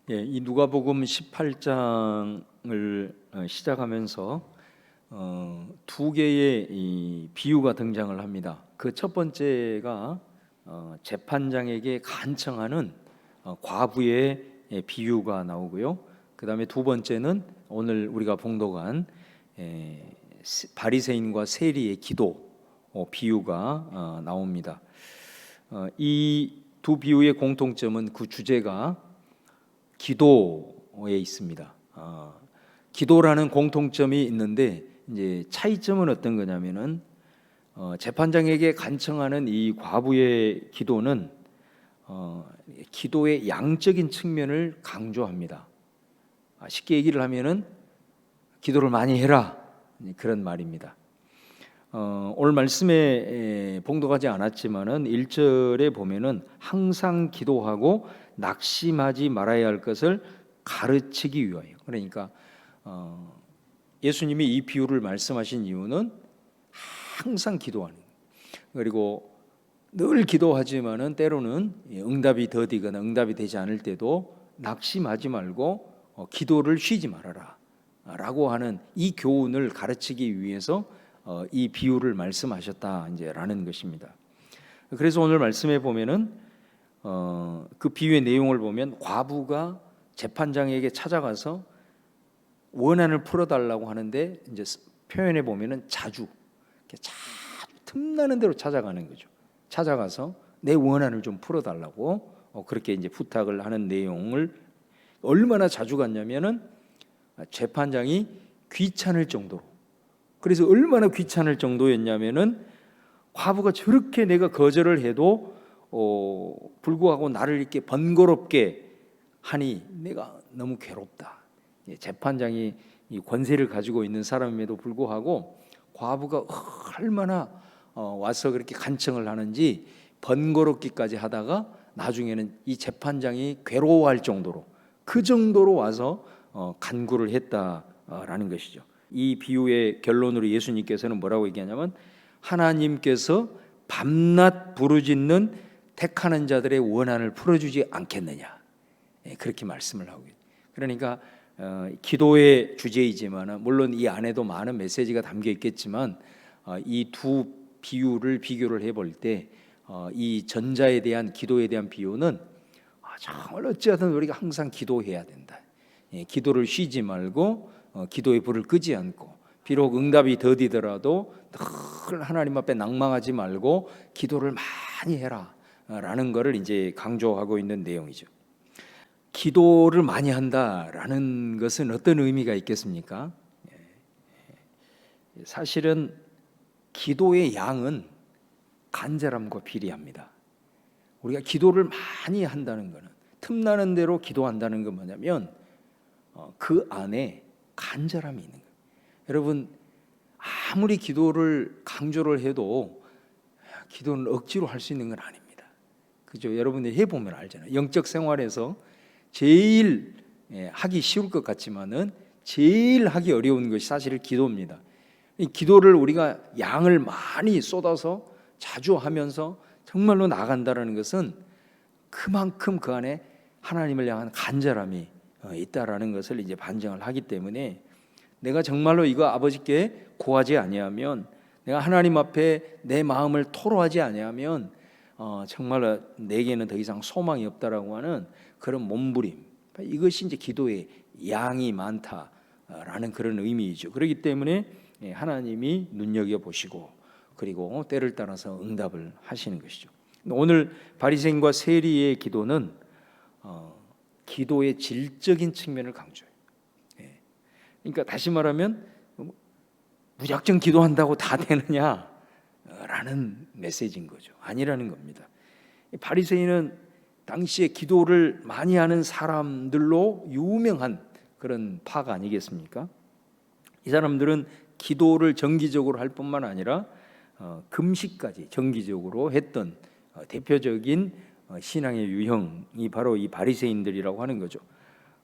이 누가복음 18장을 시작하면서 두 개의 이 비유가 등장을 합니다. 그 첫 번째가 재판장에게 간청하는 과부의 비유가 나오고요. 그 다음에 두 번째는 오늘 우리가 봉독한 바리새인과 세리의 기도 비유가 나옵니다. 이 두 비유의 공통점은 그 주제가 기도에 있습니다. 기도라는 공통점이 있는데 이제 차이점은 어떤 거냐면은 재판장에게 간청하는 이 과부의 기도는 기도의 양적인 측면을 강조합니다. 쉽게 얘기를 하면은 기도를 많이 해라, 그런 말입니다. 오늘 말씀에 봉독하지 않았지만은 1절에 보면은 항상 기도하고 낙심하지 말아야 할 것을 가르치기 위하여. 그러니까 예수님이 이 비유를 말씀하신 이유는 항상 기도하는, 그리고 늘 기도하지만은 때로는 응답이 더디거나 응답이 되지 않을 때도 낙심하지 말고 기도를 쉬지 말아라 라고 하는 이 교훈을 가르치기 위해서 이 비유를 말씀하셨다 이제라는 것입니다. 그래서 오늘 말씀에 보면은 그 비유의 내용을 보면 과부가 재판장에게 찾아가서 원한을 풀어달라고 하는데 이제 표현해 보면은 자주 틈나는 대로 찾아가는 거죠. 찾아가서 내 원한을 좀 풀어달라고 그렇게 이제 부탁을 하는 내용을 얼마나 자주 갔냐면은 재판장이 귀찮을 정도로. 그래서 얼마나 귀찮을 정도였냐면은 과부가 저렇게 내가 거절을 해도 불구하고 나를 이렇게 번거롭게 하니 내가 너무 괴롭다. 재판장이 이 권세를 가지고 있는 사람임에도 불구하고 과부가 얼마나 와서 그렇게 간청을 하는지 번거롭기까지 하다가 나중에는 이 재판장이 괴로워할 정도로, 그 정도로 와서 간구를 했다라는 것이죠. 이 비유의 결론으로 예수님께서는 뭐라고 얘기하냐면 하나님께서 밤낮 부르짖는 택하는 자들의 원한을 풀어주지 않겠느냐, 그렇게 말씀을 하고 있어요. 그러니까 기도의 주제이지만 물론 이 안에도 많은 메시지가 담겨 있겠지만 이 두 비유를 비교를 해볼 때 이 전자에 대한 기도에 대한 비유는 정말 어찌하든 우리가 항상 기도해야 된다. 기도를 쉬지 말고 기도의 불을 끄지 않고, 비록 응답이 더디더라도 늘 하나님 앞에 낭망하지 말고 기도를 많이 해라 라는 것을 이제 강조하고 있는 내용이죠. 기도를 많이 한다라는 것은 어떤 의미가 있겠습니까? 사실은 기도의 양은 간절함과 비례합니다. 우리가 기도를 많이 한다는 것은, 틈나는 대로 기도한다는 건 뭐냐면 그 안에 간절함이 있는 거예요. 여러분, 아무리 기도를 강조를 해도 기도는 억지로 할 수 있는 건 아닙니다. 그죠? 여러분들이 해보면 알잖아요. 영적 생활에서 제일 하기 쉬울 것 같지만은 제일 하기 어려운 것이 사실 기도입니다. 이 기도를 우리가 양을 많이 쏟아서 자주 하면서 정말로 나간다라는 것은 그만큼 그 안에 하나님을 향한 간절함이 있다라는 것을 이제 반증을 하기 때문에, 내가 정말로 이거 아버지께 구하지 아니하면, 내가 하나님 앞에 내 마음을 토로하지 아니하면 정말로 내게는 더 이상 소망이 없다라고 하는 그런 몸부림, 이것이 이제 기도의 양이 많다라는 그런 의미이죠. 그렇기 때문에 하나님이 눈여겨 보시고 그리고 때를 따라서 응답을 하시는 것이죠. 오늘 바리새인과 세리의 기도는 기도의 질적인 측면을 강조해요. 그러니까 다시 말하면 무작정 기도한다고 다 되느냐라는 메시지인 거죠. 아니라는 겁니다. 바리새인은 당시에 기도를 많이 하는 사람들로 유명한 그런 파가 아니겠습니까? 이 사람들은 기도를 정기적으로 할 뿐만 아니라 금식까지 정기적으로 했던 대표적인 신앙의 유형이 바로 이 바리새인들이라고 하는 거죠.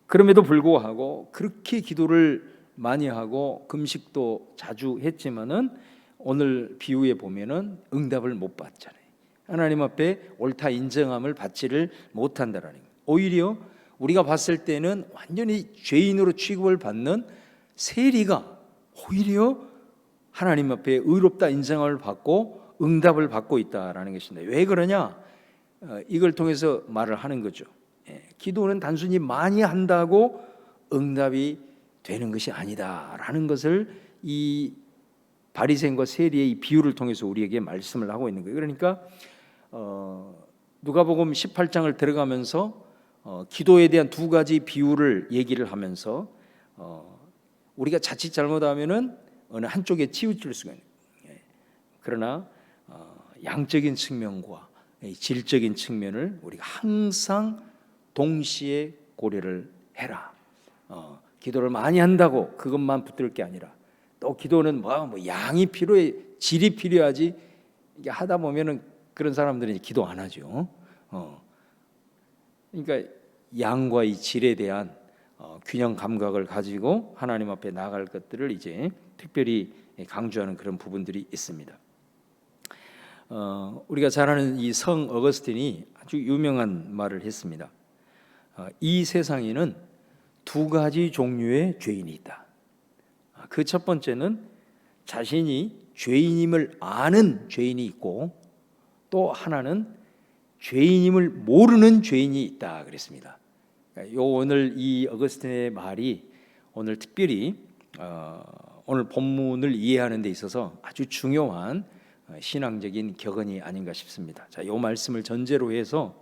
그럼에도 불구하고 그렇게 기도를 많이 하고 금식도 자주 했지만은 오늘 비유에 보면은 응답을 못 받잖아요. 하나님 앞에 옳다 인정함을 받지를 못한다라는 거예요. 오히려 우리가 봤을 때는 완전히 죄인으로 취급을 받는 세리가 오히려 하나님 앞에 의롭다 인정을 받고 응답을 받고 있다라는 것입니다. 왜 그러냐? 이걸 통해서 말을 하는 거죠. 기도는 단순히 많이 한다고 응답이 되는 것이 아니다라는 것을 이 바리새인과 세리의 이 비유를 통해서 우리에게 말씀을 하고 있는 거예요. 그러니까 누가복음 18장을 들어가면서 기도에 대한 두 가지 비유를 얘기를 하면서 우리가 자칫 잘못하면은 어느 한쪽에 치우칠 수가 있는 거예요. 그러나 양적인 측면과 질적인 측면을 우리가 항상 동시에 고려를 해라. 기도를 많이 한다고 그것만 붙들 게 아니라 또 기도는 뭐 양이 필요해, 질이 필요하지. 이게 하다 보면은 그런 사람들은 기도 안 하죠. 그러니까 양과 이 질에 대한 균형 감각을 가지고 하나님 앞에 나아갈 것들을 이제 특별히 강조하는 그런 부분들이 있습니다. 우리가 잘 아는 이 성 어거스틴이 아주 유명한 말을 했습니다. 이 세상에는 두 가지 종류의 죄인이 있다. 그 첫 번째는 자신이 죄인임을 아는 죄인이 있고, 또 하나는 죄인임을 모르는 죄인이 있다 그랬습니다. 오늘 이 어거스틴의 말이 오늘 특별히 오늘 본문을 이해하는 데 있어서 아주 중요한 신앙적인 격언이 아닌가 싶습니다. 자, 이 말씀을 전제로 해서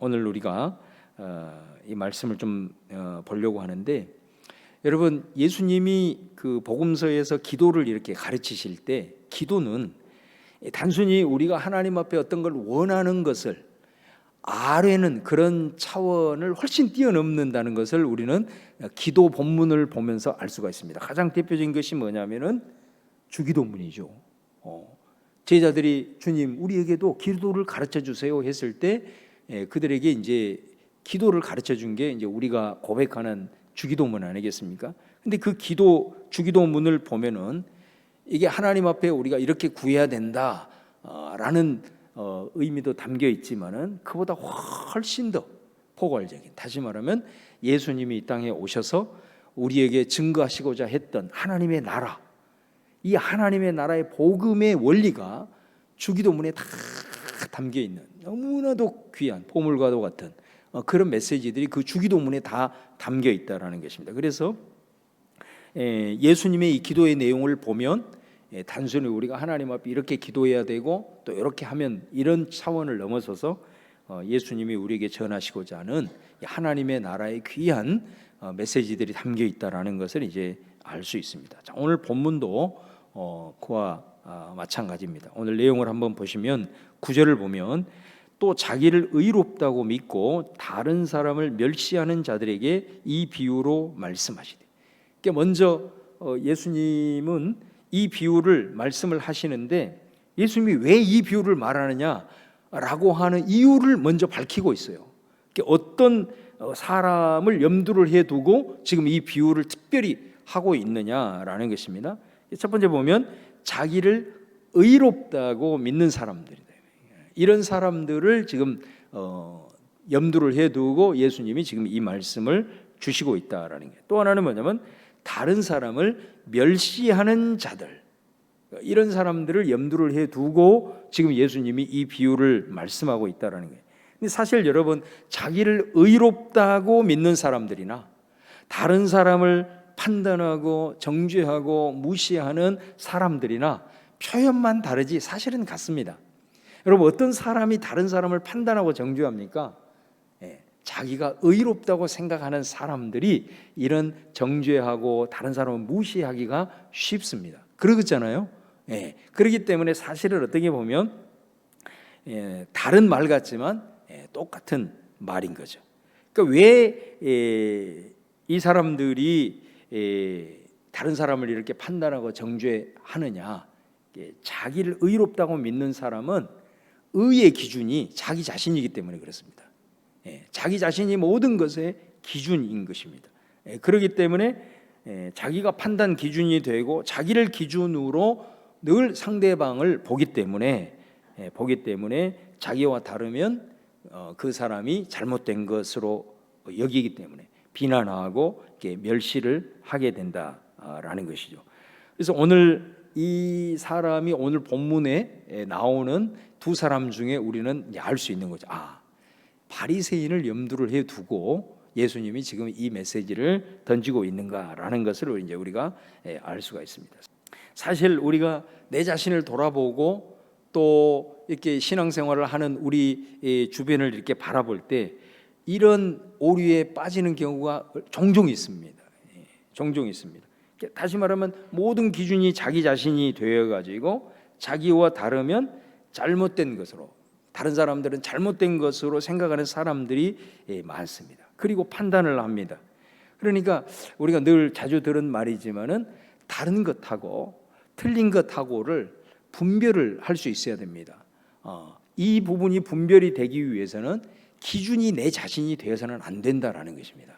오늘 우리가 이 말씀을 좀 보려고 하는데, 여러분, 예수님이 그 복음서에서 기도를 이렇게 가르치실 때 기도는 단순히 우리가 하나님 앞에 어떤 걸 원하는 것을 아뢰는 그런 차원을 훨씬 뛰어넘는다는 것을 우리는 기도 본문을 보면서 알 수가 있습니다. 가장 대표적인 것이 뭐냐면은 주기도문이죠. 제자들이 주님 우리에게도 기도를 가르쳐 주세요 했을 때 그들에게 이제 기도를 가르쳐 준 게 이제 우리가 고백하는 주기도문 아니겠습니까? 근데 그 주기도문을 보면은 이게 하나님 앞에 우리가 이렇게 구해야 된다라는 의미도 담겨 있지만은 그보다 훨씬 더 포괄적인, 다시 말하면 예수님이 이 땅에 오셔서 우리에게 증거하시고자 했던 하나님의 나라, 이 하나님의 나라의 복음의 원리가 주기도문에 다 담겨 있는 너무나도 귀한 보물과도 같은 그런 메시지들이 그 주기도문에 다 담겨 있다라는 것입니다. 그래서 예수님의 이 기도의 내용을 보면 단순히 우리가 하나님 앞에 이렇게 기도해야 되고 또 이렇게 하면 이런 차원을 넘어서서 예수님이 우리에게 전하시고자 하는 하나님의 나라의 귀한 메시지들이 담겨 있다라는 것을 이제 알 수 있습니다. 자, 오늘 본문도 그와 마찬가지입니다. 오늘 내용을 한번 보시면 9절을 보면 또 자기를 의롭다고 믿고 다른 사람을 멸시하는 자들에게 이 비유로 말씀하시되, 그러니까 먼저 예수님은 이 비유를 말씀을 하시는데 예수님이 왜 이 비유를 말하느냐라고 하는 이유를 먼저 밝히고 있어요. 그러니까 어떤 사람을 염두를 해두고 지금 이 비유를 특별히 하고 있느냐라는 것입니다. 첫 번째 보면 자기를 의롭다고 믿는 사람들이다. 이런 사람들을 지금 염두를 해두고 예수님이 지금 이 말씀을 주시고 있다라는 게, 또 하나는 뭐냐면 다른 사람을 멸시하는 자들, 이런 사람들을 염두를 해두고 지금 예수님이 이 비유를 말씀하고 있다라는 거예요. 근데 사실 여러분, 자기를 의롭다고 믿는 사람들이나 다른 사람을 판단하고 정죄하고 무시하는 사람들이나 표현만 다르지 사실은 같습니다. 여러분, 어떤 사람이 다른 사람을 판단하고 정죄합니까? 자기가 의롭다고 생각하는 사람들이 이런 정죄하고 다른 사람을 무시하기가 쉽습니다. 그러잖아요. 그렇기 때문에 사실은 어떻게 보면 다른 말 같지만 똑같은 말인 거죠. 그러니까 왜 이 사람들이 다른 사람을 이렇게 판단하고 정죄하느냐? 자기를 의롭다고 믿는 사람은 의의 기준이 자기 자신이기 때문에 그렇습니다. 자기 자신이 모든 것의 기준인 것입니다. 그렇기 때문에 자기가 판단 기준이 되고 자기를 기준으로 늘 상대방을 보기 때문에 자기와 다르면 그 사람이 잘못된 것으로 여기기 때문에 비난하고 이렇게 멸시를 하게 된다라는 것이죠. 그래서 오늘 이 사람이 오늘 본문에 나오는 두 사람 중에 우리는 알 수 있는 거죠. 바리새인을 염두를 해 두고 예수님이 지금 이 메시지를 던지고 있는가라는 것을 이제 우리가 알 수가 있습니다. 사실 우리가 내 자신을 돌아보고 또 이렇게 신앙생활을 하는 우리 주변을 이렇게 바라볼 때 이런 오류에 빠지는 경우가 종종 있습니다. 종종 있습니다. 다시 말하면 모든 기준이 자기 자신이 되어가지고 자기와 다르면 잘못된 것으로, 다른 사람들은 잘못된 것으로 생각하는 사람들이 많습니다. 그리고 판단을 합니다. 그러니까 우리가 늘 자주 들은 말이지만은 다른 것하고 틀린 것하고를 분별을 할 수 있어야 됩니다. 이 부분이 분별이 되기 위해서는 기준이 내 자신이 되어서는 안 된다라는 것입니다.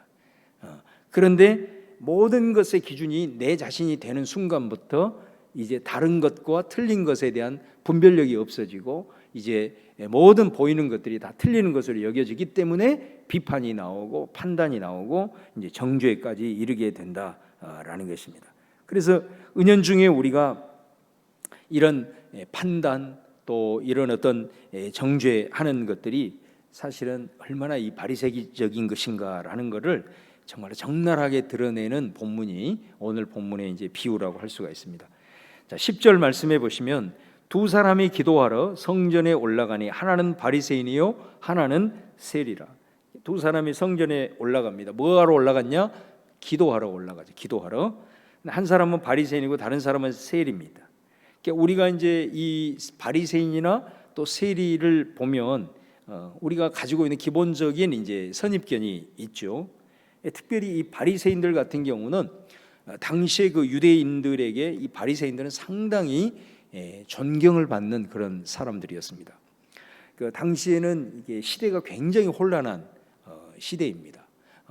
그런데 모든 것의 기준이 내 자신이 되는 순간부터 이제 다른 것과 틀린 것에 대한 분별력이 없어지고 이제 모든 보이는 것들이 다 틀리는 것으로 여겨지기 때문에 비판이 나오고 판단이 나오고 이제 정죄까지 이르게 된다라는 것입니다. 그래서 은연중에 우리가 이런 판단 또 이런 어떤 정죄하는 것들이 사실은 얼마나 이 바리새적인 것인가라는 것을 정말 적나라하게 드러내는 본문이 오늘 본문의 이제 비유라고 할 수가 있습니다. 자, 10절 말씀해 보시면 두 사람이 기도하러 성전에 올라가니 하나는 바리새인이요 하나는 세리라. 두 사람이 성전에 올라갑니다. 뭐하러 올라갔냐? 기도하러 올라가죠. 기도하러. 한 사람은 바리새인이고 다른 사람은 세리입니다. 그러니까 우리가 이제 이 바리새인이나 또 세리를 보면 우리가 가지고 있는 기본적인 이제 선입견이 있죠. 특별히 이 바리새인들 같은 경우는 당시에 그 유대인들에게 이 바리새인들은 상당히 존경을 받는 그런 사람들이었습니다. 그 당시에는 이게 시대가 굉장히 혼란한 시대입니다.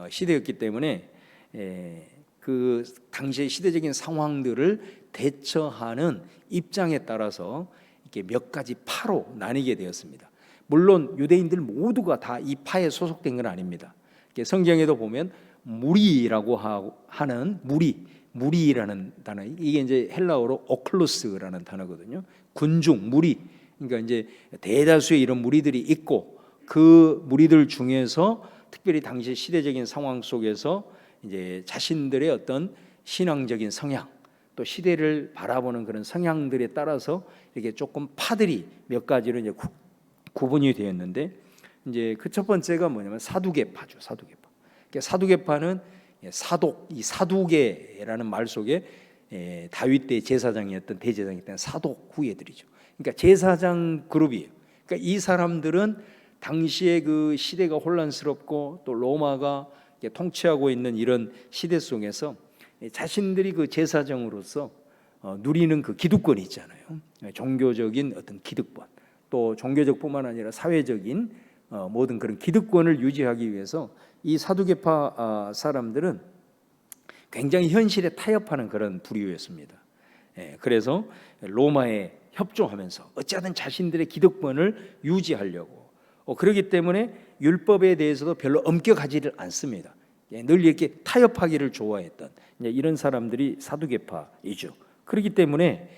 시대였기 때문에 그 당시의 시대적인 상황들을 대처하는 입장에 따라서 이렇게 몇 가지 파로 나뉘게 되었습니다. 물론 유대인들 모두가 다 이 파에 소속된 건 아닙니다. 성경에도 보면 무리라고 하는 무리라는 단어, 이게 이제 헬라어로 오클루스라는 단어거든요. 군중, 무리. 그러니까 이제 대다수의 이런 무리들이 있고 그 무리들 중에서 특별히 당시 시대적인 상황 속에서 이제 자신들의 어떤 신앙적인 성향 또 시대를 바라보는 그런 성향들에 따라서 이렇게 조금 파들이 몇 가지로 이제 구분이 되었는데 이제 그 첫 번째가 뭐냐면 사두개파죠. 사두개파. 그러니까 사두개파는 이 사두개라는 말 속에 다윗 때 제사장이었던 대제사장이었던 사독 후예들이죠. 그러니까 제사장 그룹이에요. 그러니까 이 사람들은 당시에 그 시대가 혼란스럽고 또 로마가 통치하고 있는 이런 시대 속에서 자신들이 그 제사장으로서 누리는 그 기득권이 있잖아요. 종교적인 어떤 기득권, 또 종교적뿐만 아니라 사회적인 모든 그런 기득권을 유지하기 위해서 이 사두개파 사람들은 굉장히 현실에 타협하는 그런 부류였습니다. 그래서 로마에 협조하면서 어찌하든 자신들의 기득권을 유지하려고 그렇기 때문에 율법에 대해서도 별로 엄격하지를 않습니다. 늘 이렇게 타협하기를 좋아했던 이런 사람들이 사두개파이죠. 그렇기 때문에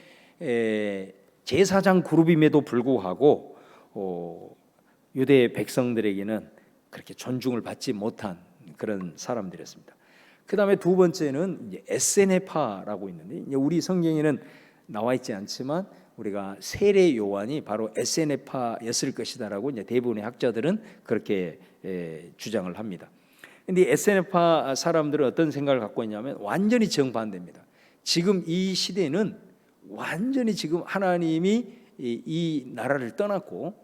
제사장 그룹임에도 불구하고 유대 백성들에게는 그렇게 존중을 받지 못한 그런 사람들이었습니다. 그 다음에 두 번째는 이제 에세네파라고 있는데 우리 성경에는 나와 있지 않지만 우리가 세례 요한이 바로 에세네파였을 것이다라고 이제 대부분의 학자들은 그렇게 주장을 합니다. 근데 에세네파 사람들은 어떤 생각을 갖고 있냐면 완전히 정반대입니다. 지금 이 시대는 완전히 지금 하나님이 이 나라를 떠났고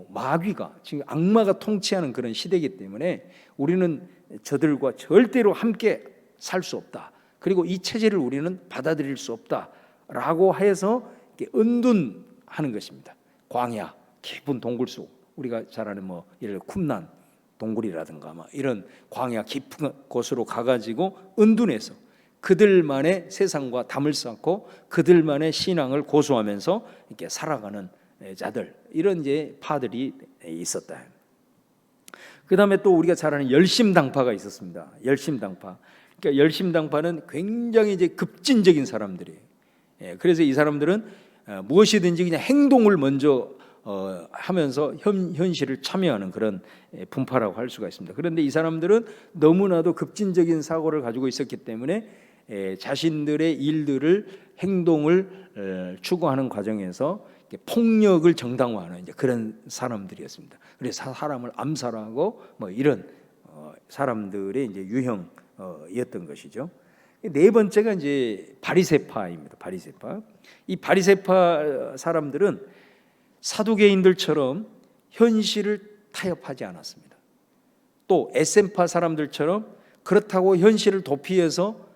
마귀가 지금 악마가 통치하는 그런 시대이기 때문에 우리는 저들과 절대로 함께 살 수 없다. 그리고 이 체제를 우리는 받아들일 수 없다라고 해서 은둔하는 것입니다. 광야, 깊은 동굴 속, 우리가 잘 아는 뭐 예를 들어 쿰난 동굴이라든가 뭐 이런 광야 깊은 곳으로 가가지고 은둔해서 그들만의 세상과 담을 쌓고 그들만의 신앙을 고수하면서 이렇게 살아가는 자들, 이런 이제 파들이 있었다. 그다음에 또 우리가 잘 아는 열심당파가 있었습니다. 열심당파. 그러니까 열심당파는 굉장히 이제 급진적인 사람들이에요. 그래서 이 사람들은 무엇이든지 그냥 행동을 먼저 하면서 현실을 참여하는 그런 분파라고 할 수가 있습니다. 그런데 이 사람들은 너무나도 급진적인 사고를 가지고 있었기 때문에 자신들의 일들을 행동을 추구하는 과정에서 폭력을 정당화하는 이제 그런 사람들이었습니다. 그래서 사람을 암살하고 뭐 이런 사람들의 이제 유형이었던 것이죠. 네 번째가 이제 바리새파입니다. 바리새파. 이 바리새파 사람들은 사두개인들처럼 현실을 타협하지 않았습니다. 또 에센파 사람들처럼 그렇다고 현실을 도피해서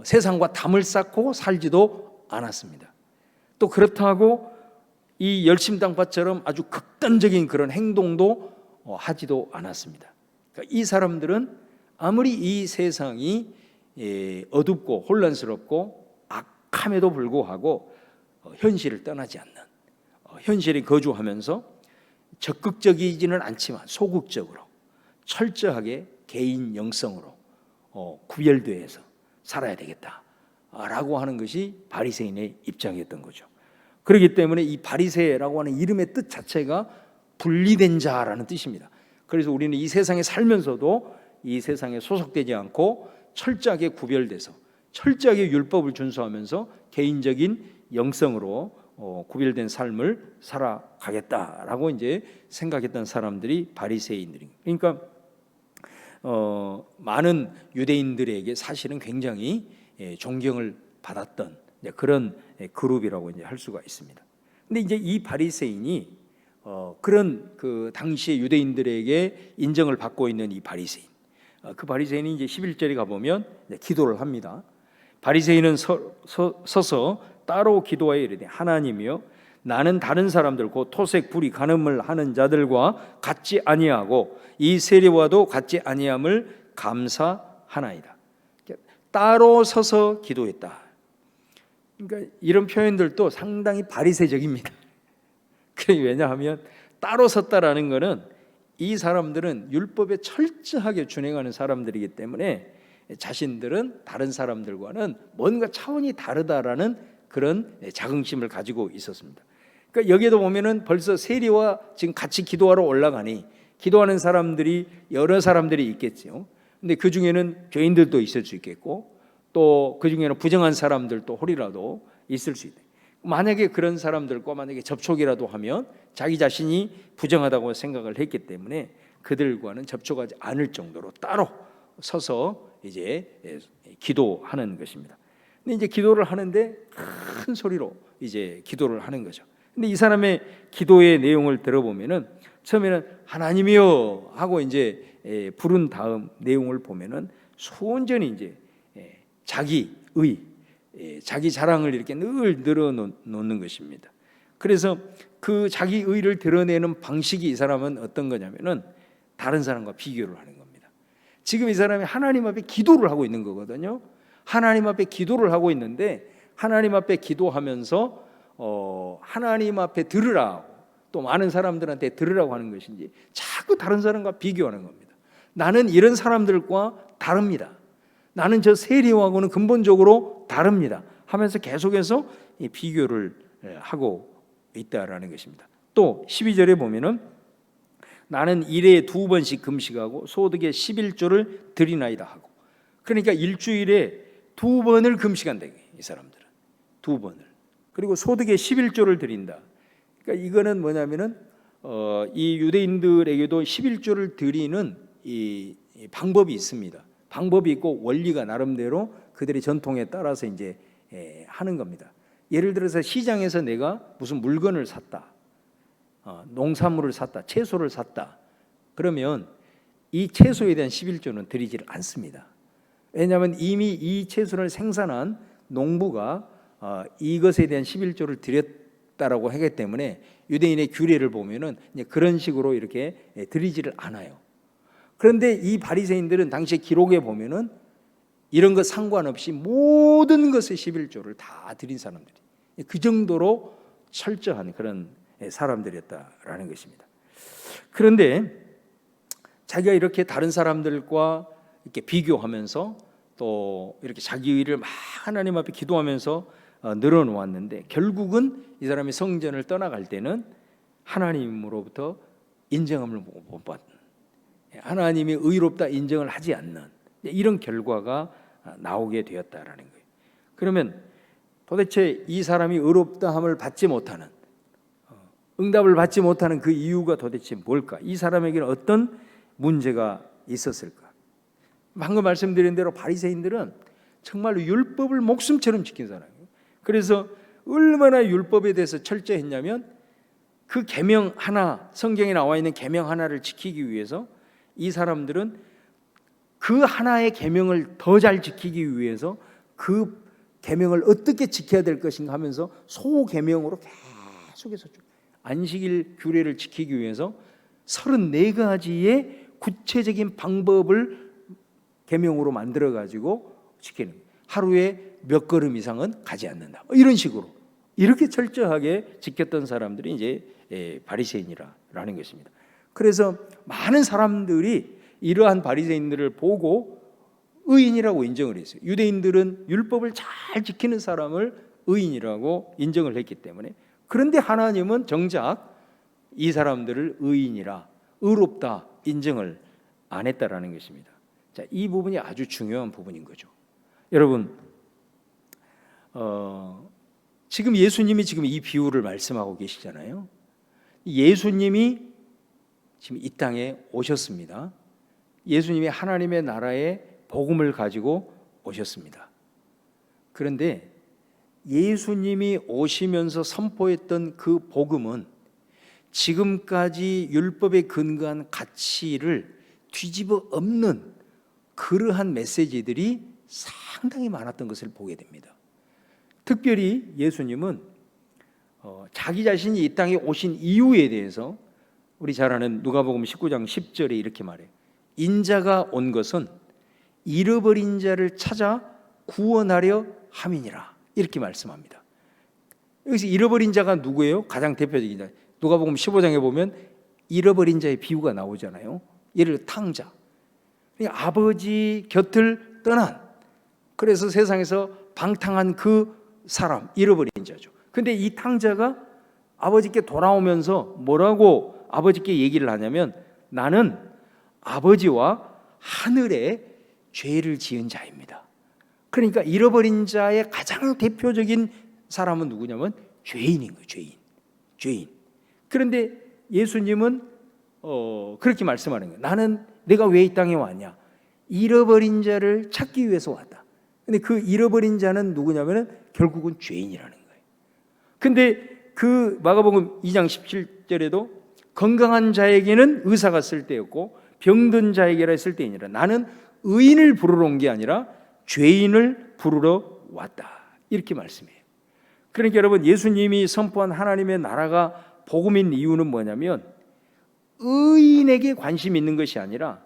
세상과 담을 쌓고 살지도 않았습니다. 또 그렇다고 이 열심당파처럼 아주 극단적인 그런 행동도 하지도 않았습니다. 그러니까 이 사람들은 아무리 이 세상이 어둡고 혼란스럽고 악함에도 불구하고 현실을 떠나지 않는, 현실에 거주하면서 적극적이지는 않지만 소극적으로 철저하게 개인 영성으로 구별되어서 살아야 되겠다라고 하는 것이 바리새인의 입장이었던 거죠. 그렇기 때문에 이 바리새라고 하는 이름의 뜻 자체가 분리된 자라는 뜻입니다. 그래서 우리는 이 세상에 살면서도 이 세상에 소속되지 않고 철저하게 구별돼서 철저하게 율법을 준수하면서 개인적인 영성으로 구별된 삶을 살아가겠다라고 이제 생각했던 사람들이 바리새인들입니다. 그러니까 많은 유대인들에게 사실은 굉장히 존경을 받았던 그런 그룹이라고 이제 할 수가 있습니다. 근데 이제 이 바리새인이 그런 그 당시의 유대인들에게 인정을 받고 있는 이 바리새인, 그 바리새인이 이제 11절에 가 보면 기도를 합니다. 바리새인은 서서 따로 기도하여 이르되 하나님이여 나는 다른 사람들 곧 토색 불의 간음을 하는 자들과 같지 아니하고 이 세리와도 같지 아니함을 감사하나이다. 따로 서서 기도했다. 그러니까 이런 표현들도 상당히 바리새적입니다. 왜냐하면 따로 섰다라는 것은 이 사람들은 율법에 철저하게 준행하는 사람들이기 때문에 자신들은 다른 사람들과는 뭔가 차원이 다르다라는 그런 자긍심을 가지고 있었습니다. 그러니까 여기에도 보면은 벌써 세리와 지금 같이 기도하러 올라가니 기도하는 사람들이 여러 사람들이 있겠죠. 근데 그 중에는 죄인들도 있을 수 있겠고 또 그 중에는 부정한 사람들도 홀이라도 있을 수 있다. 만약에 그런 사람들과 만약에 접촉이라도 하면 자기 자신이 부정하다고 생각을 했기 때문에 그들과는 접촉하지 않을 정도로 따로 서서 이제 기도하는 것입니다. 근데 이제 기도를 하는데 큰 소리로 이제 기도를 하는 거죠. 근데 이 사람의 기도의 내용을 들어보면은 처음에는 하나님이여 하고 이제 부른 다음 내용을 보면은 순전히 이제 자기의 자기 자랑을 이렇게 늘 늘어놓는 것입니다. 그래서 그 자기의를 드러내는 방식이 이 사람은 어떤 거냐면은 다른 사람과 비교를 하는 겁니다. 지금 이 사람이 하나님 앞에 기도를 하고 있는 거거든요. 하나님 앞에 기도를 하고 있는데 하나님 앞에 기도하면서 하나님 앞에 들으라고 또 많은 사람들한테 들으라고 하는 것인지 자꾸 다른 사람과 비교하는 겁니다. 나는 이런 사람들과 다릅니다. 나는 저 세리와고는 근본적으로 다릅니다 하면서 계속해서 이 비교를 하고 있다라는 것입니다. 또 12절에 보면은 나는 일에 2번씩 금식하고 소득의 11조를 드리나이다 하고, 그러니까 일주일에 2번을 금식한다 이 사람들은 2번을, 그리고 소득의 11조를 드린다. 그러니까 이거는 뭐냐면은 이 유대인들에게도 11조를 드리는 이 방법이 있습니다. 방법이 있고 원리가 나름대로 그들의 전통에 따라서 이제 하는 겁니다. 예를 들어서 시장에서 내가 무슨 물건을 샀다, 농산물을 샀다, 채소를 샀다. 그러면 이 채소에 대한 11조는 드리지를 않습니다. 왜냐하면 이미 이 채소를 생산한 농부가 이것에 대한 11조를 드렸다라고 하기 때문에 유대인의 규례를 보면은 그런 식으로 이렇게 드리지를 않아요. 그런데 이 바리새인들은 당시 기록에 보면은 이런 것 상관없이 모든 것의 11조를 다 드린 사람들이, 그 정도로 철저한 그런 사람들이었다라는 것입니다. 그런데 자기가 이렇게 다른 사람들과 이렇게 비교하면서 또 이렇게 자기 의를 막 하나님 앞에 기도하면서 늘어놓았는데, 결국은 이 사람이 성전을 떠나갈 때는 하나님으로부터 인정함을 못 받는, 하나님이 의롭다 인정을 하지 않는 이런 결과가 나오게 되었다라는 거예요. 그러면 도대체 이 사람이 의롭다함을 받지 못하는, 응답을 받지 못하는 그 이유가 도대체 뭘까? 이 사람에게는 어떤 문제가 있었을까? 방금 말씀드린 대로 바리새인들은 정말로 율법을 목숨처럼 지킨 사람이에요. 그래서 얼마나 율법에 대해서 철저했냐면, 그 계명 하나, 성경에 나와 있는 계명 하나를 지키기 위해서 이 사람들은 그 하나의 계명을 더 잘 지키기 위해서 그 계명을 어떻게 지켜야 될 것인가 하면서 소계명으로 계속해서 안식일 규례를 지키기 위해서 34가지의 구체적인 방법을 계명으로 만들어 가지고 지키는 거예요. 하루에 몇 걸음 이상은 가지 않는다, 이런 식으로 이렇게 철저하게 지켰던 사람들이 이제 바리새인이라는 것입니다. 그래서 많은 사람들이 이러한 바리새인들을 보고 의인이라고 인정을 했어요. 유대인들은 율법을 잘 지키는 사람을 의인이라고 인정을 했기 때문에. 그런데 하나님은 정작 이 사람들을 의인이라, 의롭다 인정을 안 했다라는 것입니다. 자, 이 부분이 아주 중요한 부분인 거죠. 여러분, 지금 예수님이 지금 이 비유를 말씀하고 계시잖아요. 예수님이 지금 이 땅에 오셨습니다. 예수님이 하나님의 나라의 복음을 가지고 오셨습니다. 그런데 예수님이 오시면서 선포했던 그 복음은 지금까지 율법에 근거한 가치를 뒤집어 엎는 그러한 메시지들이 상당히 많았던 것을 보게 됩니다. 특별히 예수님은 자기 자신이 이 땅에 오신 이유에 대해서 우리 잘 아는 누가복음 19장 10절에 이렇게 말해요. 인자가 온 것은 잃어버린 자를 찾아 구원하려 함이니라, 이렇게 말씀합니다. 여기서 잃어버린 자가 누구예요? 가장 대표적인 자, 누가복음 15장에 보면 잃어버린 자의 비유가 나오잖아요. 예를 들어 탕자, 그러니까 아버지 곁을 떠난, 그래서 세상에서 방탕한 그 사람, 잃어버린 자죠. 근데 이 탕자가 아버지께 돌아오면서 뭐라고 아버지께 얘기를 하냐면, 나는 아버지와 하늘에 죄를 지은 자입니다. 그러니까 잃어버린 자의 가장 대표적인 사람은 누구냐면 죄인인 거예요. 죄인. 그런데 예수님은 그렇게 말씀하는 거예요. 나는 내가 왜 이 땅에 왔냐? 잃어버린 자를 찾기 위해서 왔다. 근데 그 잃어버린 자는 누구냐면 결국은 죄인이라는 거예요. 근데 그 마가복음 2장 17절에도 건강한 자에게는 의사가 쓸 때였고 병든 자에게라 했을 때이니라. 나는 의인을 부르러 온 게 아니라 죄인을 부르러 왔다, 이렇게 말씀해요. 그러니까 여러분, 예수님이 선포한 하나님의 나라가 복음인 이유는 뭐냐면 의인에게 관심이 있는 것이 아니라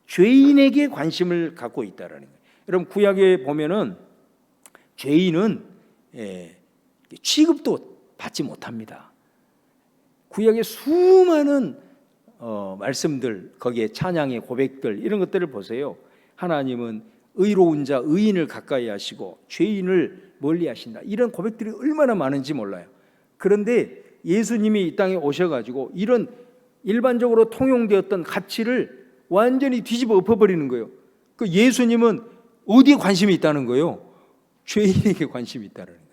죄인에게 관심을 갖고 있다라는 거예요. 여러분, 구약에 보면은 죄인은 취급도 받지 못합니다. 구약의 수많은 말씀들, 거기에 찬양의 고백들, 이런 것들을 보세요. 하나님은 의로운 자, 의인을 가까이 하시고 죄인을 멀리 하신다, 이런 고백들이 얼마나 많은지 몰라요. 그런데 예수님이 이 땅에 오셔가지고 이런 일반적으로 통용되었던 가치를 완전히 뒤집어 엎어버리는 거예요. 그 예수님은 어디에 관심이 있다는 거예요? 죄인에게 관심이 있다는 거예요.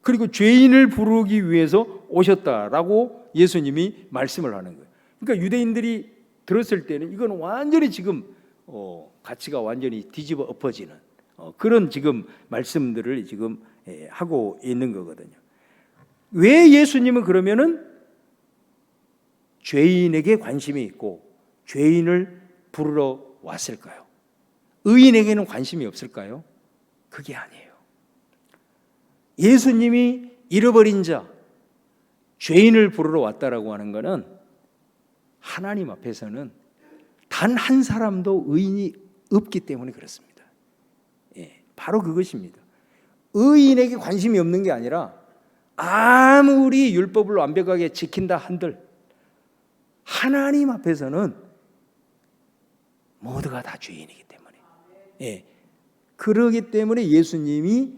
그리고 죄인을 부르기 위해서 오셨다라고 예수님이 말씀을 하는 거예요. 그러니까 유대인들이 들었을 때는 이건 완전히 지금 가치가 완전히 뒤집어 엎어지는 그런 지금 말씀들을 지금 하고 있는 거거든요. 왜 예수님은 그러면은 죄인에게 관심이 있고 죄인을 부르러 왔을까요? 의인에게는 관심이 없을까요? 그게 아니에요. 예수님이 잃어버린 자, 죄인을 부르러 왔다라고 하는 것은 하나님 앞에서는 단 한 사람도 의인이 없기 때문에 그렇습니다. 바로 그것입니다. 의인에게 관심이 없는 게 아니라 아무리 율법을 완벽하게 지킨다 한들 하나님 앞에서는 모두가 다 죄인이기 때문에. 예. 그러기 때문에 예수님이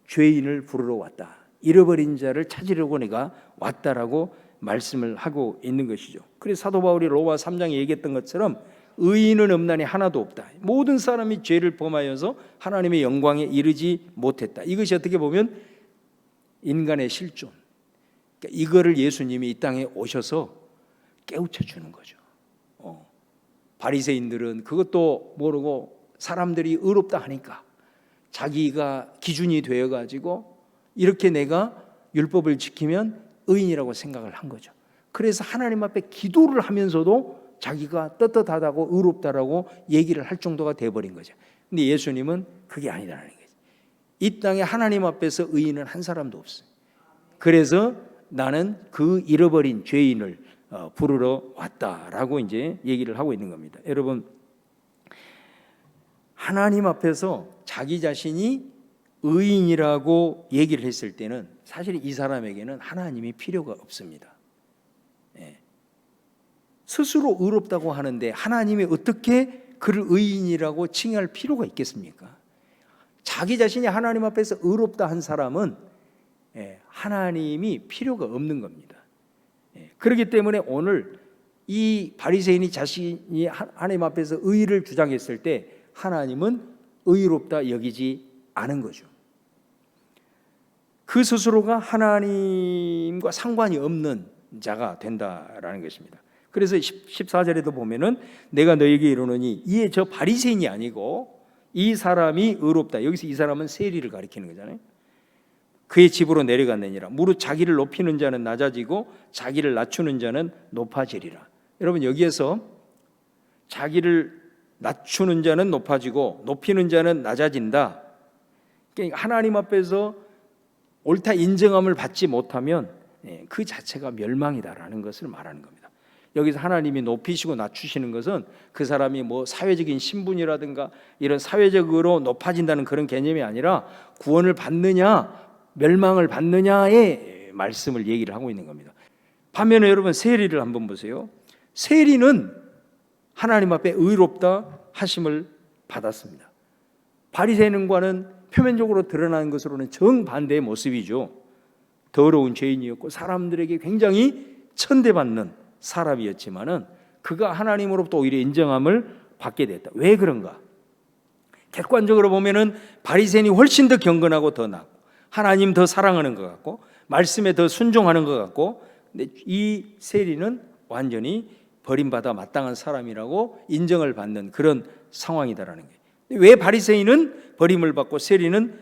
죄인을 부르러 왔다. 잃어버린 자를 찾으려고 내가 왔다라고 말씀을 하고 있는 것이죠. 그래서 사도 바울이 로마 3장에 얘기했던 것처럼 의인은 없나니 하나도 없다. 모든 사람이 죄를 범하여서 하나님의 영광에 이르지 못했다. 이것이 어떻게 보면 인간의 실존. 그러니까 이거를 예수님이 이 땅에 오셔서 깨우쳐 주는 거죠. 바리새인들은 그것도 모르고 사람들이 의롭다 하니까 자기가 기준이 되어가지고 이렇게 내가 율법을 지키면 의인이라고 생각을 한 거죠. 그래서 하나님 앞에 기도를 하면서도 자기가 떳떳하다고 의롭다라고 얘기를 할 정도가 돼버린 거죠. 근데 예수님은 그게 아니라는 거죠. 이 땅에 하나님 앞에서 의인은 한 사람도 없어요. 그래서 나는 그 잃어버린 죄인을 부르러 왔다라고 이제 얘기를 하고 있는 겁니다. 여러분, 하나님 앞에서 자기 자신이 의인이라고 얘기를 했을 때는 사실 이 사람에게는 하나님이 필요가 없습니다. 스스로 의롭다고 하는데 하나님이 어떻게 그를 의인이라고 칭할 필요가 있겠습니까? 자기 자신이 하나님 앞에서 의롭다 한 사람은 하나님이 필요가 없는 겁니다. 그렇기 때문에 오늘 이 바리새인이 자신이 하나님 앞에서 의를 주장했을 때 하나님은 의롭다 여기지 않은 거죠. 그 스스로가 하나님과 상관이 없는 자가 된다라는 것입니다. 그래서 14절에도 보면은 내가 너에게 이르노니 이에 저 바리새인이 아니고 이 사람이 의롭다. 여기서 이 사람은 세리를 가리키는 거잖아요. 그의 집으로 내려갔느니라. 무릇 자기를 높이는 자는 낮아지고 자기를 낮추는 자는 높아지리라. 여러분, 여기에서 자기를 낮추는 자는 높아지고 높이는 자는 낮아진다. 그러니까 하나님 앞에서 옳다 인정함을 받지 못하면 그 자체가 멸망이다라는 것을 말하는 겁니다. 여기서 하나님이 높이시고 낮추시는 것은 그 사람이 뭐 사회적인 신분이라든가 이런 사회적으로 높아진다는 그런 개념이 아니라 구원을 받느냐 멸망을 받느냐의 말씀을 얘기를 하고 있는 겁니다. 반면에 여러분, 세리를 한번 보세요. 세리는 하나님 앞에 의롭다 하심을 받았습니다. 바리새인과는 표면적으로 드러나는 것으로는 정반대의 모습이죠. 더러운 죄인이었고 사람들에게 굉장히 천대받는 사람이었지만은 그가 하나님으로부터 오히려 인정함을 받게 됐다. 왜 그런가? 객관적으로 보면은 바리새인이 훨씬 더 경건하고 더 낫고 하나님 더 사랑하는 것 같고 말씀에 더 순종하는 것 같고, 근데 이 세리는 완전히 버림받아 마땅한 사람이라고 인정을 받는 그런 상황이다라는 거예요. 왜 바리새인은 버림을 받고 세리는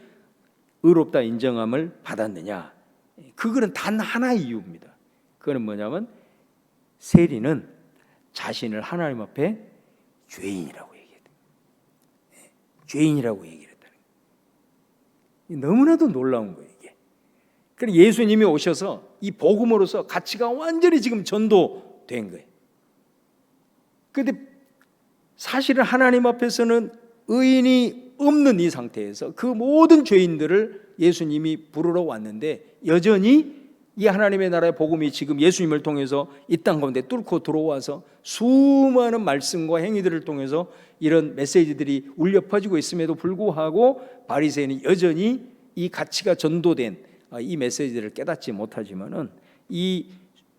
의롭다 인정함을 받았느냐? 그거는 단 하나의 이유입니다. 그거는 뭐냐면 세리는 자신을 하나님 앞에 죄인이라고 얘기했다. 죄인이라고 얘기했다는 거예요. 너무나도 놀라운 거예요, 이게. 그래서 예수님이 오셔서 이 복음으로서 가치가 완전히 지금 전도된 거예요. 그런데 사실은 하나님 앞에서는 의인이 없는 이 상태에서 그 모든 죄인들을 예수님이 부르러 왔는데 여전히 이 하나님의 나라의 복음이 지금 예수님을 통해서 이 땅 가운데 뚫고 들어와서 수많은 말씀과 행위들을 통해서 이런 메시지들이 울려 퍼지고 있음에도 불구하고 바리새인이 여전히 이 가치가 전도된 이 메시지를 깨닫지 못하지만은 이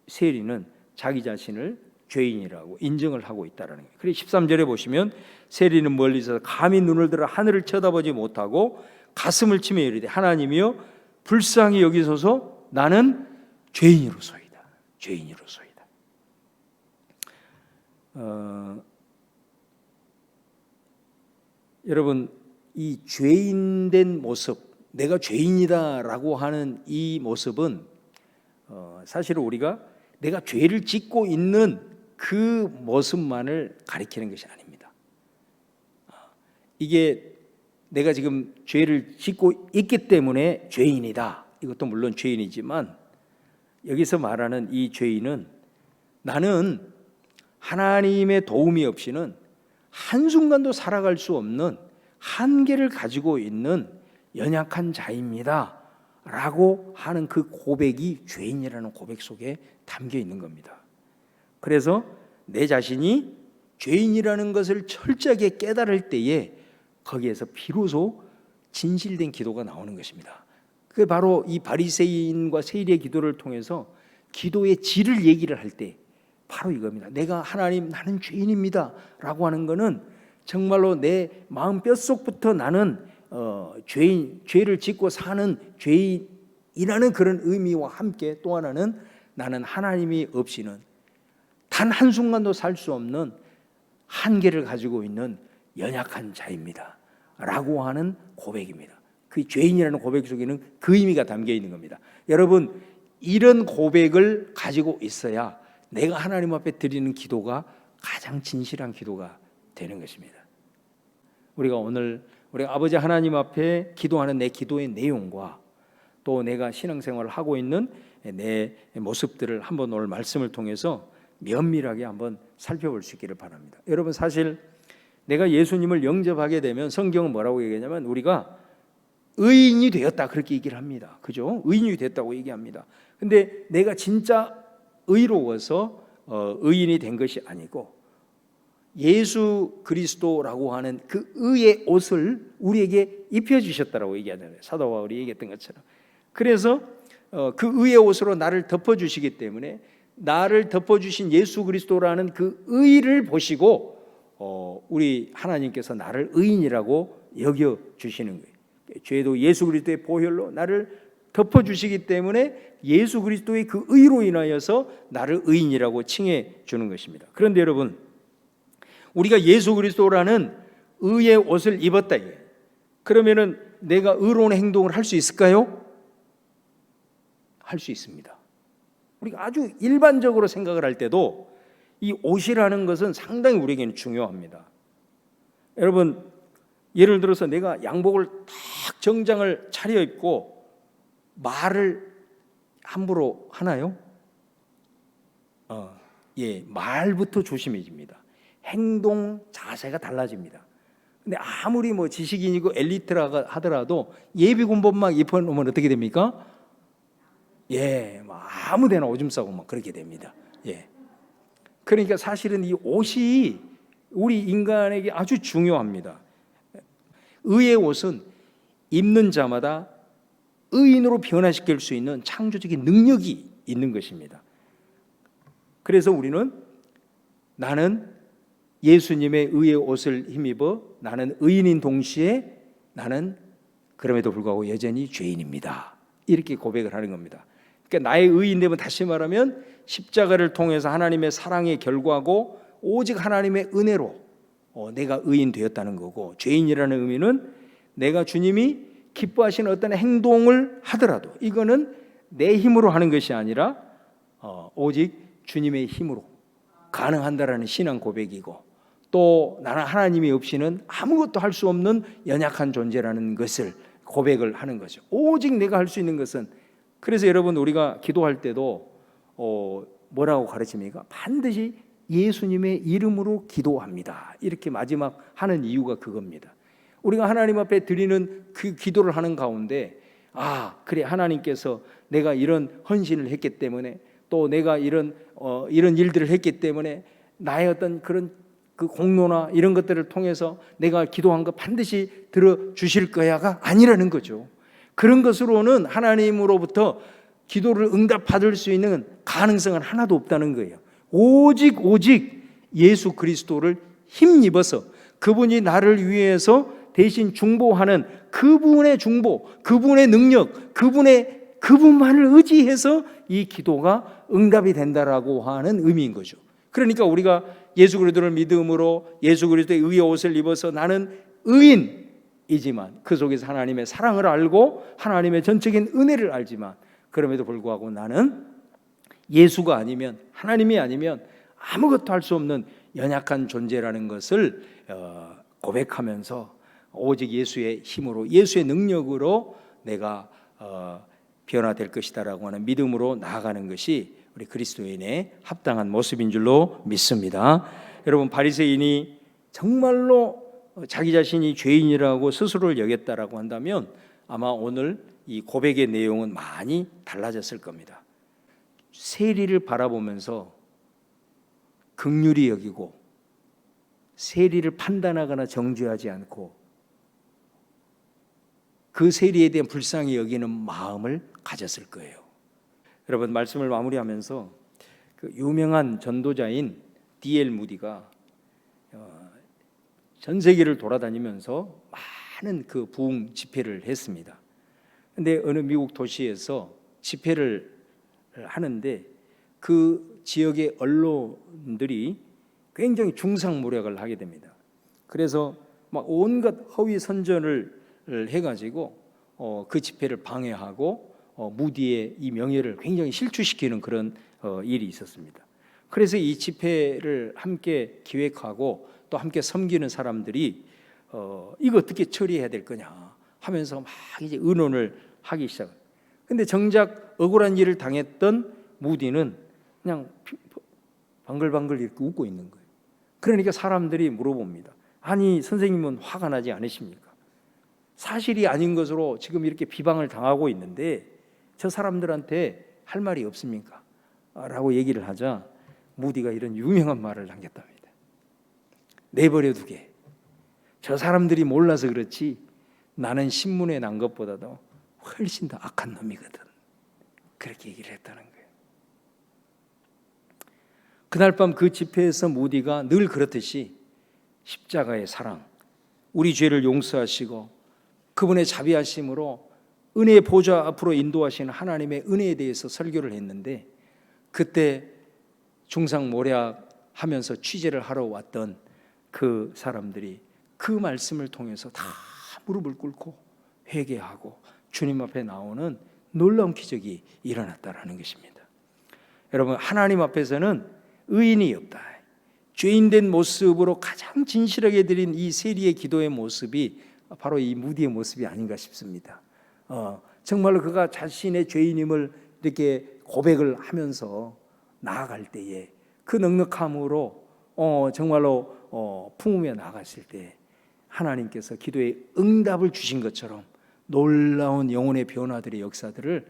세리는 자기 자신을 죄인이라고 인정을 하고 있다는 거예요. 그래서 13절에 보시면 세리는 멀리서 감히 눈을 들어 하늘을 쳐다보지 못하고 가슴을 치며 이르되 하나님이여 불쌍히 여기소서 나는 죄인으로소이다. 죄인으로소이다. 여러분, 이 죄인된 모습, 내가 죄인이다라고 하는 이 모습은 사실은 우리가 내가 죄를 짓고 있는 그 모습만을 가리키는 것이 아닙니다. 이게 내가 지금 죄를 짓고 있기 때문에 죄인이다. 이것도 물론 죄인이지만 여기서 말하는 이 죄인은 나는 하나님의 도움이 없이는 한순간도 살아갈 수 없는 한계를 가지고 있는 연약한 자입니다 라고 하는 그 고백이 죄인이라는 고백 속에 담겨 있는 겁니다. 그래서 내 자신이 죄인이라는 것을 철저하게 깨달을 때에 거기에서 비로소 진실된 기도가 나오는 것입니다. 그게 바로 이 바리새인과 세리의 기도를 통해서 기도의 질을 얘기를 할 때 바로 이겁니다. 내가 하나님, 나는 죄인입니다 라고 하는 것은 정말로 내 마음 뼛속부터 나는 죄를 짓고 사는 죄인이라는 그런 의미와 함께 또 하나는 나는 하나님이 없이는 단 한순간도 살 수 없는 한계를 가지고 있는 연약한 자입니다 라고 하는 고백입니다. 그 죄인이라는 고백 속에는 그 의미가 담겨 있는 겁니다. 여러분, 이런 고백을 가지고 있어야 내가 하나님 앞에 드리는 기도가 가장 진실한 기도가 되는 것입니다. 우리가 오늘 우리 아버지 하나님 앞에 기도하는 내 기도의 내용과 또 내가 신앙생활을 하고 있는 내 모습들을 한번 오늘 말씀을 통해서 면밀하게 한번 살펴볼 수 있기를 바랍니다. 여러분, 사실 내가 예수님을 영접하게 되면 성경은 뭐라고 얘기하냐면 우리가 의인이 되었다 그렇게 얘기를 합니다. 그죠? 의인이 됐다고 얘기합니다. 근데 내가 진짜 의로워서 의인이 된 것이 아니고 예수 그리스도라고 하는 그 의의 옷을 우리에게 입혀주셨다라고 얘기하잖아요. 사도 바울이 얘기했던 것처럼. 그래서 그 의의 옷으로 나를 덮어주시기 때문에 나를 덮어주신 예수 그리스도라는 그 의를 보시고 우리 하나님께서 나를 의인이라고 여겨주시는 거예요. 죄도 예수 그리스도의 보혈로 나를 덮어주시기 때문에 예수 그리스도의 그 의로 인하여서 나를 의인이라고 칭해 주는 것입니다. 그런데 여러분, 우리가 예수 그리스도라는 의의 옷을 입었다. 그러면은 내가 의로운 행동을 할 수 있을까요? 할 수 있습니다. 우리가 아주 일반적으로 생각을 할 때도 이 옷이라는 것은 상당히 우리에게는 중요합니다. 여러분, 예를 들어서 내가 양복을 딱 정장을 차려입고 말을 함부로 하나요? 말부터 조심해집니다. 행동 자세가 달라집니다. 근데 아무리 뭐 지식인이고 엘리트라 하더라도 예비군복만 입어놓으면 어떻게 됩니까? 아무데나 오줌 싸고 막 그렇게 됩니다. 그러니까 사실은 이 옷이 우리 인간에게 아주 중요합니다. 의의 옷은 입는 자마다 의인으로 변화시킬 수 있는 창조적인 능력이 있는 것입니다. 그래서 우리는 나는 예수님의 의의 옷을 힘입어 나는 의인인 동시에 나는 그럼에도 불구하고 여전히 죄인입니다. 이렇게 고백을 하는 겁니다. 그러니까 나의 의인됨은 다시 말하면 십자가를 통해서 하나님의 사랑의 결과고 오직 하나님의 은혜로 내가 의인 되었다는 거고, 죄인이라는 의미는 내가 주님이 기뻐하시는 어떤 행동을 하더라도 이거는 내 힘으로 하는 것이 아니라 오직 주님의 힘으로 가능한다라는 신앙 고백이고, 또 나는 하나님이 없이는 아무것도 할 수 없는 연약한 존재라는 것을 고백을 하는 거죠. 오직 내가 할 수 있는 것은, 그래서 여러분 우리가 기도할 때도 뭐라고 가르칩니까? 반드시 예수님의 이름으로 기도합니다. 이렇게 마지막 하는 이유가 그겁니다. 우리가 하나님 앞에 드리는 그 기도를 하는 가운데 그래, 하나님께서 내가 이런 헌신을 했기 때문에 또 내가 이런 일들을 했기 때문에 나의 어떤 그런 그 공로나 이런 것들을 통해서 내가 기도한 거 반드시 들어주실 거야가 아니라는 거죠. 그런 것으로는 하나님으로부터 기도를 응답받을 수 있는 가능성은 하나도 없다는 거예요. 오직 예수 그리스도를 힘입어서 그분이 나를 위해서 대신 중보하는 그분의 중보, 그분의 능력, 그분만을 의지해서 이 기도가 응답이 된다라고 하는 의미인 거죠. 그러니까 우리가 예수 그리스도를 믿음으로 예수 그리스도의 의의 옷을 입어서 나는 의인이지만 그 속에서 하나님의 사랑을 알고 하나님의 전적인 은혜를 알지만 그럼에도 불구하고 나는 예수가 아니면, 하나님이 아니면 아무것도 할 수 없는 연약한 존재라는 것을 고백하면서 오직 예수의 힘으로, 예수의 능력으로 내가 변화될 것이다라고 하는 믿음으로 나아가는 것이 우리 그리스도인의 합당한 모습인 줄로 믿습니다. 여러분, 바리새인이 정말로 자기 자신이 죄인이라고 스스로를 여겼다라고 한다면 아마 오늘 이 고백의 내용은 많이 달라졌을 겁니다. 세리를 바라보면서 긍휼히 여기고 세리를 판단하거나 정죄하지 않고 그 세리에 대한 불쌍히 여기는 마음을 가졌을 거예요. 여러분, 말씀을 마무리하면서 그 유명한 전도자인 D.L. 무디가 전 세계를 돌아다니면서 많은 그 부흥 집회를 했습니다. 근데 어느 미국 도시에서 집회를 하는데 그 지역의 언론들이 굉장히 중상모략을 하게 됩니다. 그래서 막 온갖 허위 선전을 해가지고 그 집회를 방해하고 무디의 이 명예를 굉장히 실추시키는 그런 일이 있었습니다. 그래서 이 집회를 함께 기획하고 또 함께 섬기는 사람들이 이거 어떻게 처리해야 될 거냐 하면서 막 이제 의논을 하기 시작해요. 근데 정작 억울한 일을 당했던 무디는 그냥 방글방글 이렇게 웃고 있는 거예요. 그러니까 사람들이 물어봅니다. 아니, 선생님은 화가 나지 않으십니까? 사실이 아닌 것으로 지금 이렇게 비방을 당하고 있는데 저 사람들한테 할 말이 없습니까? 라고 얘기를 하자 무디가 이런 유명한 말을 남겼답니다. 내버려 두게. 저 사람들이 몰라서 그렇지 나는 신문에 난 것보다도 훨씬 더 악한 놈이거든. 그렇게 얘기를 했다는 거예요. 그날 밤 그 집회에서 무디가 늘 그렇듯이 십자가의 사랑, 우리 죄를 용서하시고 그분의 자비하심으로 은혜의 보좌 앞으로 인도하시는 하나님의 은혜에 대해서 설교를 했는데 그때 중상모략하면서 취재를 하러 왔던 그 사람들이 그 말씀을 통해서 다 무릎을 꿇고 회개하고 주님 앞에 나오는 놀라운 기적이 일어났다라는 것입니다. 여러분, 하나님 앞에서는 의인이 없다. 죄인된 모습으로 가장 진실하게 드린 이 세리의 기도의 모습이 바로 이 무디의 모습이 아닌가 싶습니다. 정말로 그가 자신의 죄인임을 이렇게 고백을 하면서 나아갈 때에 그 넉넉함으로 정말로 품으며 나아갔을 때 하나님께서 기도에 응답을 주신 것처럼 놀라운 영혼의 변화들의 역사들을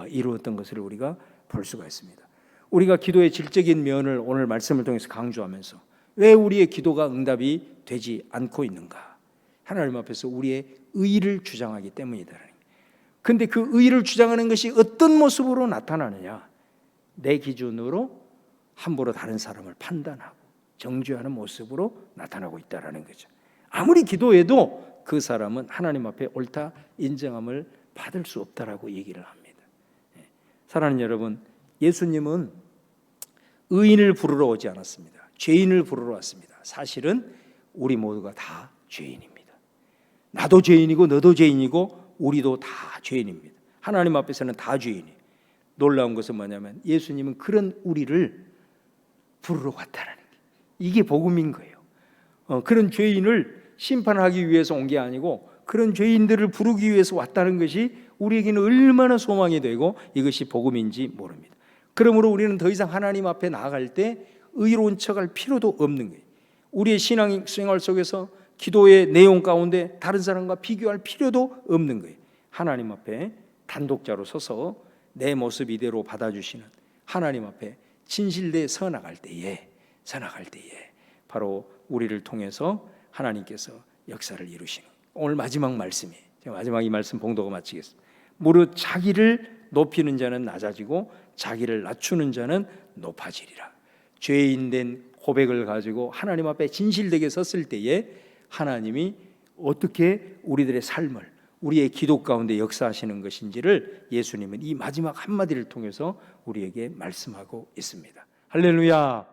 이루었던 것을 우리가 볼 수가 있습니다. 우리가 기도의 질적인 면을 오늘 말씀을 통해서 강조하면서 왜 우리의 기도가 응답이 되지 않고 있는가? 하나님 앞에서 우리의 의를 주장하기 때문이다. 그런데 그 의를 주장하는 것이 어떤 모습으로 나타나느냐? 내 기준으로 함부로 다른 사람을 판단하고 정죄하는 모습으로 나타나고 있다는 거죠. 아무리 기도해도 그 사람은 하나님 앞에 옳다 인정함을 받을 수 없다라고 얘기를 합니다. 사랑하는 여러분, 예수님은 의인을 부르러 오지 않았습니다. 죄인을 부르러 왔습니다. 사실은 우리 모두가 다 죄인입니다. 나도 죄인이고 너도 죄인이고 우리도 다 죄인입니다. 하나님 앞에서는 다 죄인이에요. 놀라운 것은 뭐냐면 예수님은 그런 우리를 부르러 왔다는 게 이게 복음인 거예요. 그런 죄인을 심판하기 위해서 온 게 아니고 그런 죄인들을 부르기 위해서 왔다는 것이 우리에게는 얼마나 소망이 되고 이것이 복음인지 모릅니다. 그러므로 우리는 더 이상 하나님 앞에 나아갈 때 의로운 척할 필요도 없는 거예요. 우리의 신앙생활 속에서 기도의 내용 가운데 다른 사람과 비교할 필요도 없는 거예요. 하나님 앞에 단독자로 서서 내 모습 이대로 받아주시는 하나님 앞에 진실되게 서 나갈 때에 바로 우리를 통해서 하나님께서 역사를 이루시는 오늘 마지막 말씀이에요. 제가 마지막 이 말씀 봉독을 마치겠습니다. 무릇 자기를 높이는 자는 낮아지고 자기를 낮추는 자는 높아지리라. 죄인된 고백을 가지고 하나님 앞에 진실되게 섰을 때에 하나님이 어떻게 우리들의 삶을 우리의 기도 가운데 역사하시는 것인지를 예수님은 이 마지막 한마디를 통해서 우리에게 말씀하고 있습니다. 할렐루야.